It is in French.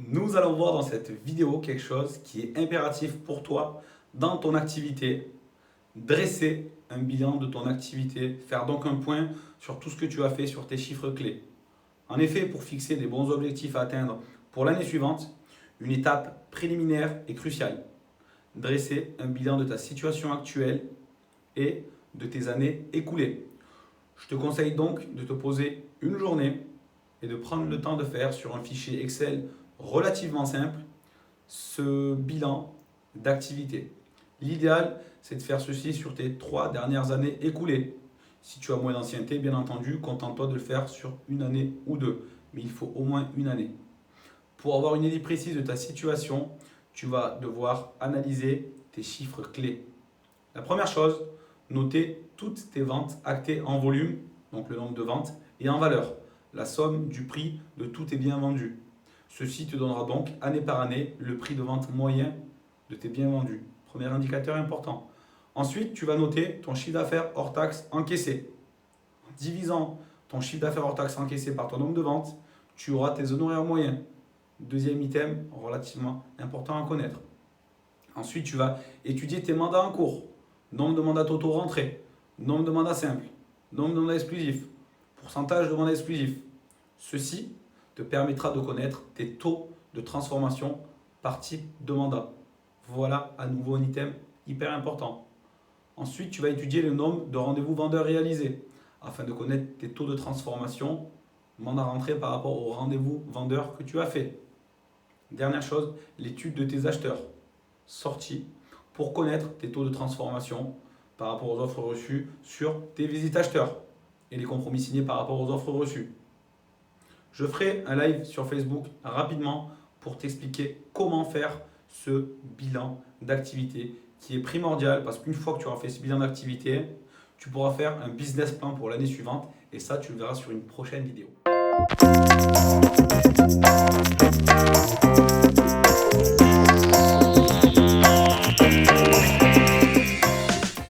Nous allons voir dans cette vidéo quelque chose qui est impératif pour toi dans ton activité. Dresser un bilan de ton activité, faire donc un point sur tout ce que tu as fait, sur tes chiffres clés. En effet, pour fixer des bons objectifs à atteindre pour l'année suivante, une étape préliminaire est cruciale. Dresser un bilan de ta situation actuelle et de tes années écoulées. Je te conseille donc de te poser une journée et de prendre le temps de faire sur un fichier Excel relativement simple ce bilan d'activité. L'idéal, c'est de faire ceci sur tes 3 dernières années écoulées. Si tu as moins d'ancienneté, bien entendu, contente-toi de le faire sur une année ou deux, mais il faut au moins une année. Pour avoir une idée précise de ta situation, tu vas devoir analyser tes chiffres clés. La première chose, noter toutes tes ventes actées en volume, donc le nombre de ventes, et en valeur, la somme du prix de tous tes biens vendus. Ceci te donnera donc année par année le prix de vente moyen de tes biens vendus. Premier indicateur important. Ensuite, tu vas noter ton chiffre d'affaires hors taxe encaissé. En divisant ton chiffre d'affaires hors taxe encaissé par ton nombre de ventes, tu auras tes honoraires moyens. Deuxième item relativement important à connaître. Ensuite, tu vas étudier tes mandats en cours. Nombre de mandats totaux rentrés, nombre de mandats simples, nombre de mandats exclusifs, pourcentage de mandats exclusifs. Ceci te permettra de connaître tes taux de transformation par type de mandat. Voilà à nouveau un item hyper important. Ensuite, tu vas étudier le nombre de rendez-vous vendeurs réalisés afin de connaître tes taux de transformation, mandat rentré par rapport au rendez-vous vendeur que tu as fait. Dernière chose, l'étude de tes acheteurs sortis pour connaître tes taux de transformation par rapport aux offres reçues sur tes visites acheteurs et les compromis signés par rapport aux offres reçues. Je ferai un live sur Facebook rapidement pour t'expliquer comment faire ce bilan d'activité qui est primordial parce qu'une fois que tu auras fait ce bilan d'activité, tu pourras faire un business plan pour l'année suivante et ça, tu le verras sur une prochaine vidéo.